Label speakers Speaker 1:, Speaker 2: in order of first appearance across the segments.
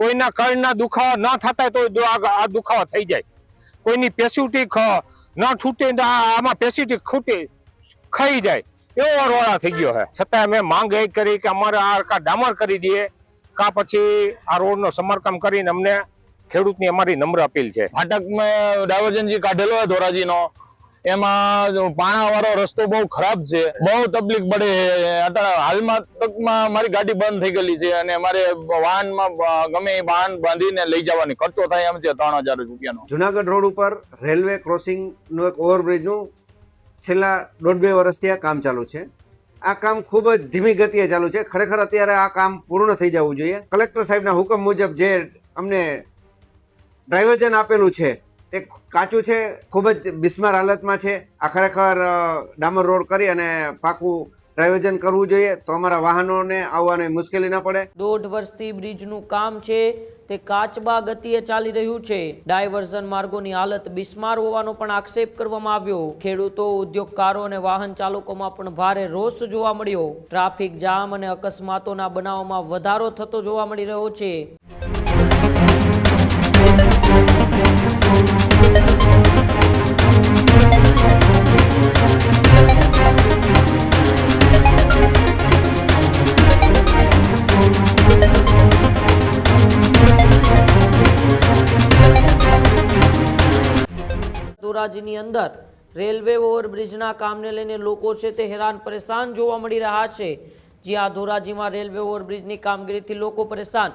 Speaker 1: કોઈના કળના દુખાવા ના થતા તો આ દુખાવા થઈ જાય, કોઈની પેસ્યુટી ન છૂટે આમાં પેસ્યુટી ખૂટી ખાઈ જાય એવો રોળા થઈ ગયો છે। છતાં અમે માંગ એ કરી કે અમારે આ ડામર કરી દઈએ કા પછી આ રોડનો સમારકામ કરીને અમને ખેડૂતની અમારી નમ્ર અપીલ છે।
Speaker 2: ફાટકમાં ડાયવર્ઝન જે કાઢેલો હોય ધોરાજીનો એમાં પાણા વાળો રસ્તો બહુ ખરાબ છે, બહુ તકલીફ પડે। હાલમાં તકમાં મારી ગાડી બંધ થઈ ગયેલી છે અને મારે વાહનમાં ગમે વાહન બાંધીને લઈ જવાની ખર્ચો થાય એમ છે 3000 રૂપિયાનો।
Speaker 3: જુનાગઢ રોડ ઉપર રેલવે ક્રોસિંગ નું એક ઓવરબ્રિજનું છેલ્લા 1.5-2 વર્ષથી આ કામ ચાલુ છે। આ કામ ખૂબ જ ધીમી ગતિએ ચાલુ છે। ખરેખર અત્યારે આ કામ પૂર્ણ થઈ જવું જોઈએ। કલેક્ટર સાહેબના હુકમ મુજબ જે અમને ડાયવર્ઝન આપેલું છે તે કાચું છે, ખૂબ જ બિસ્માર હાલતમાં છે। આ ખરેખર ડામર રોડ કરી અને પાકું ડાયવર્ઝન કરવું જોઈએ તો અમારા વાહનોને આવવાની મુશ્કેલી ન પડે।
Speaker 4: 1.5 વર્ષથી બ્રિજનું કામ છે તે કાચબા ગતિએ ચાલી રહ્યું છે। ડાયવર્ઝન માર્ગોની હાલત બિસ્માર હોવાનો પણ આક્ષેપ કરવામાં આવ્યો। ખેડૂતો, ઉદ્યોગકારો અને વાહન ચાલકોમાં પણ ભારે રોષ જોવા મળ્યો। ટ્રાફિક જામ અને અકસ્માતોના બનાવોમાં વધારો થતો જોવા મળી રહ્યો છે। ધોરાજીની અંદર રેલવે ઓવરબ્રિજના કામને લઈને લોકો છે તે હેરાન પરેશાન જોવા મળી રહ્યા છે। જ્યાં ધોરાજીમાં રેલવે ઓવરબ્રિજની કામગીરીથી લોકો પરેશાન।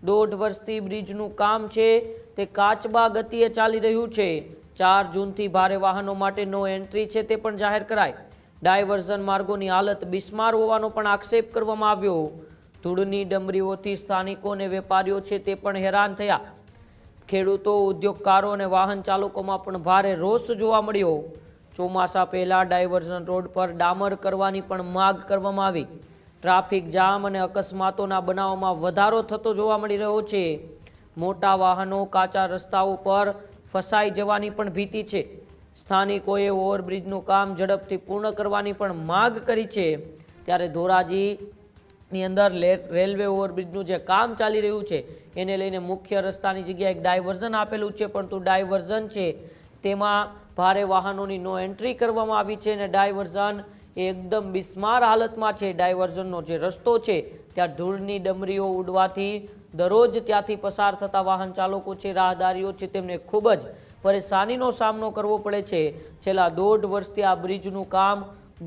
Speaker 4: 1.5 વર્ષથી બ્રિજનું કામ છે તે કાચબા ગતિએ ચાલી રહ્યું છે। 4 જૂનથી ભારે વાહનો માટે નો એન્ટ્રી છે તે પણ જાહેર કરાઈ। ડાયવર્ઝન માર્ગોની હાલત બિસ્માર હોવાનો પણ આક્ષેપ કરવામાં આવ્યો। ધૂળની ડમરીઓથી સ્થાનિકો અને વેપારીઓ છે તે પણ હેરાન થયા। ખેડૂતો, ઉદ્યોગકારો અને વાહન ચાલકોમાં પણ ભારે રોષ જોવા મળ્યો। ચોમાસા પહેલા ડાયવર્ઝન રોડ પર ડામર કરવાની પણ માંગ કરવામાં આવી। ટ્રાફિક જામ અને અકસ્માતોના બનાવોમાં વધારો થતો જોવા મળી રહ્યો છે। મોટા વાહનો કાચા રસ્તાઓ પર ફસાઈ જવાની પણ ભીતિ છે। સ્થાનિકોએ ઓવરબ્રિજનું કામ ઝડપથી પૂર્ણ કરવાની પણ માંગ કરી છે। ત્યારે ધોરાજીની અંદર રેલવે ઓવરબ્રિજનું જે કામ ચાલી રહ્યું છે એને લઈને મુખ્ય રસ્તાની જગ્યાએ એક ડાયવર્ઝન આપેલું છે, પરંતુ ડાયવર્ઝન છે તેમાં ભારે વાહનોની નો એન્ટ્રી કરવામાં આવી છે અને ડાયવર્ઝન એકદમ બિસ્માર હાલતમાં છે। ડાયવર્ઝનનો જે રસ્તો છે ત્યાં ધૂળની ડમરીઓ ઉડવાથી દરરોજ ત્યાંથી પસાર થતા વાહન ચાલકો છે, રાહદારીઓ છે, તેમને ખૂબ જ પરેશાનીનો સામનો કરવો પડે છે। છેલ્લા 1.5 વર્ષથી આ બ્રિજનું કામ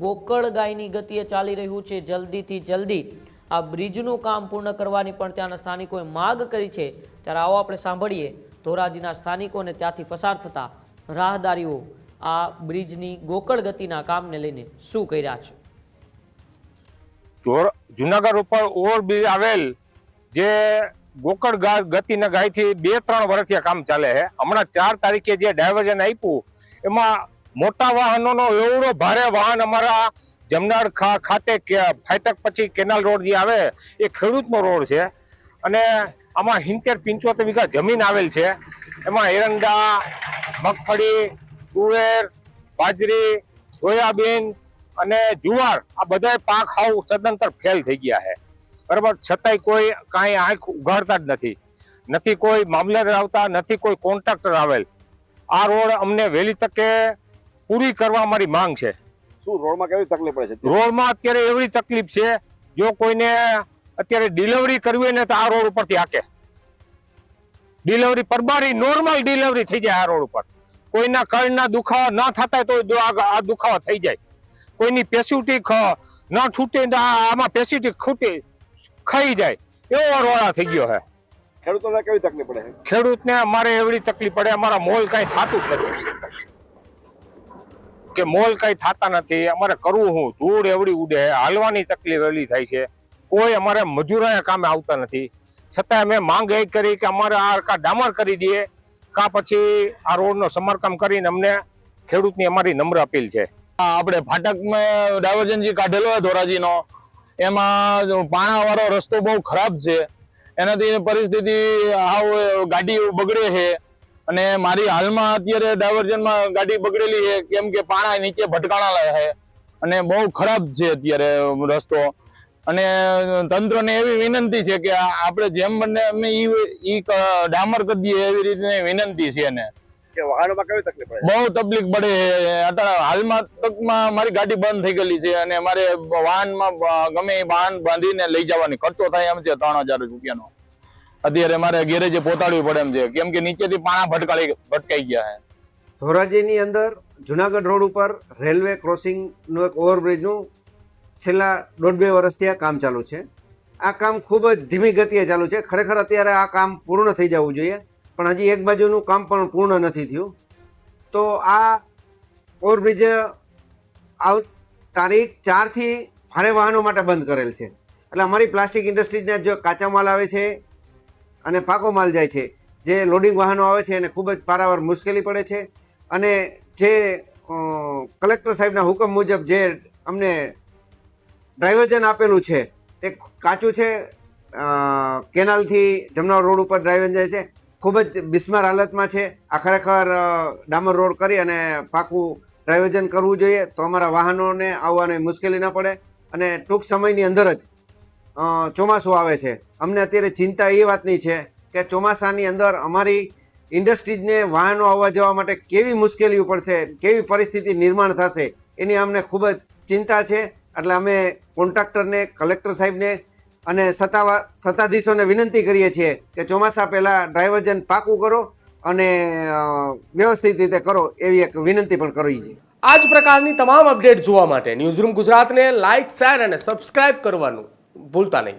Speaker 4: ગોકળ ગાયની ગતિએ ચાલી રહ્યું છે। જલ્દીથી જલ્દી આ બ્રિજનું કામ પૂર્ણ કરવાની પણ ત્યાંના સ્થાનિકોએ માંગ કરી છે। ત્યારે આવો આપણે સાંભળીએ ધોરાજીના સ્થાનિકોને ત્યાંથી પસાર થતા રાહદારીઓ આ બ્રિજની ગોકળ ગતિના કામને લઈને શું કહી રહ્યા છે।
Speaker 1: જુનાગઢ ઉપર ઓવરબ્રિજ આવેલ જે ગોકળ ગતિના ગાયથી 2-3 વર્ષથી કામ ચાલે છે। હમણાં 4 તારીખે જે ડાયવર્ઝન આપ્યું એમાં મોટા વાહનોનો એવડો ભારે વાહન અમારા જમનાર ખાતે ફાટક પછી કેનાલ રોડ જે આવે એ ખેડૂતનો રોડ છે અને આમાં 70-75 વીઘા જમીન આવેલ છે। એમાં એરંડા, મગફળી, તુવેર, બાજરી, સોયાબીન અને જુવાર આ બધા પાક હાવ સદંતર ફેલ થઈ ગયા છે, બરાબર। છતાંય કોઈ કાંઈ આંખ ઉઘાડતા જ નથી કોઈ મામલતદાર આવતા, નથી કોઈ કોન્ટ્રાક્ટર આવેલ। આ રોડ અમને વહેલી તકે પૂરી કરવા અમારી માંગ છે।
Speaker 5: શું રોડમાં કેવી તકલીફ પડે છે?
Speaker 1: રોડમાં અત્યારે એવી તકલીફ છે, જો કોઈને અત્યારે ડિલિવરી કરવી હોય ને તો આ રોડ ઉપરથી હાકે ડિલિવરી પરબારી નોર્મલ ડિલિવરી થઈ જાય આ રોડ ઉપર। કોઈના કળના દુખાવા ના થતા તો આ દુખાવા થઈ જાય, કોઈની પેસ્યુટી ન છૂટે આમાં પેસ્યુટી ખૂટી ખાઈ જાય એવો રોળા થઈ ગયો છે।
Speaker 5: ખેડૂતોને કેવી તકલીફ પડે છે?
Speaker 1: ખેડૂતને અમારે એવડી તકલીફ પડે, અમારા મોલ કઈ થતું જ નથી કે મોલ કઈ થતા નથી। અમારે કરવું શું, ધૂળ એવડી ઉડે, હાલવાની તકલીફ એવડી થાય છે, કોઈ અમારે મજૂરોના કામે આવતા નથી। છતાં અમે માંગ એ કરી કે અમારે આ ડામર કરી દઈએ કા પછી આ રોડનો સમારકામ કરીને અમને ખેડૂતની અમારી નમ્ર અપીલ છે।
Speaker 2: આપણે ફાટકમાં ડાયવર્ઝન જે કાઢેલો હોય ધોરાજીનો એમાં પાણા વાળો રસ્તો બહુ ખરાબ છે। એનાથી પરિસ્થિતિ આવ ગાડી બગડે છે અને મારી હાલમાં અત્યારે ડાયવર્ઝનમાં ગાડી બગડેલી છે કેમ કે પાણા નીચે ભટકાણા છે અને બહુ ખરાબ છે અત્યારે રસ્તો। અને તંત્રને એવી વિનંતી છે કે આપણે જેમ બને અમે ઈ ડામર કરી દઈએ એવી રીતની વિનંતી છે એને.
Speaker 5: કે વાહનોમાં કેવી તકલીફ પડે છે?
Speaker 2: બહુ તકલીફ પડે છે. અત્યારે હાલમાં તકમાં મારી ગાડી બંધ થઈ ગયેલી છે અને મારે વાહનમાં ગમે એ વાહન બાંધીને લઈ જવાની ખર્ચો થાય એમ છે 3000 રૂપિયાનો. અત્યારે મારે ગેરેજે પહોંચાડવી પડે એમ છે કેમ કે નીચેથી પાણા ભટકાઈ ગયા છે.
Speaker 3: ધોરાજીની અંદર જુનાગઢ રોડ ઉપર રેલવે ક્રોસિંગનું એક ઓવરબ્રિજનું છેલ્લા 1.5-2 વર્ષથી આ કામ ચાલુ છે. આ કામ ખૂબ જ ધીમી ગતિએ ચાલુ છે. ખરેખર અત્યારે આ કામ પૂર્ણ થઈ જવું જોઈએ, પણ હજી એક બાજુનું કામ પણ પૂર્ણ નથી થયું. તો આ ઓવરબ્રિજ તારીખ 4થી ભારે વાહનો માટે બંધ કરેલ છે. એટલે અમારી પ્લાસ્ટિક ઇન્ડસ્ટ્રીઝના જો કાચા માલ આવે છે અને પાકો માલ જાય છે, જે લોડિંગ વાહનો આવે છે એને ખૂબ જ પારાવાર મુશ્કેલી પડે છે. અને જે કલેક્ટર સાહેબના હુકમ મુજબ જે અમને ડાયવર્ઝન આપેલું છે તે કાચું છે. કેનાલથી જમનાર રોડ ઉપર ડ્રાઈવર જાય છે, ખૂબ જ બિસ્માર હાલતમાં છે. આ ખરેખર ડામર રોડ કરી અને પાકું ડાયવર્ઝન કરવું જોઈએ તો અમારા વાહનોને આવવાની મુશ્કેલી ન પડે. અને ટૂંક સમયની અંદર જ ચોમાસું આવે છે. અમને અત્યારે ચિંતા એ વાતની છે કે ચોમાસાની અંદર અમારી ઇન્ડસ્ટ્રીઝને વાહનો આવવા જવા માટે કેવી મુશ્કેલીઓ પડશે, કેવી પરિસ્થિતિ નિર્માણ થશે એની અમને ખૂબ જ ચિંતા છે. એટલે અમે કોન્ટ્રાક્ટરને, કલેક્ટર સાહેબને અને સત્તાધીશોને વિનંતી કરીએ છીએ કે ચોમાસા પહેલાં ડાયવર્ઝન પાકું કરો અને વ્યવસ્થિત રીતે કરો એવી એક વિનંતી પણ કરવી છે.
Speaker 6: આ જ પ્રકારની તમામ અપડેટ જોવા માટે ન્યૂઝરૂમ ગુજરાતને લાઇક, શેર અને સબસ્ક્રાઇબ કરવાનું ભૂલતા નહીં.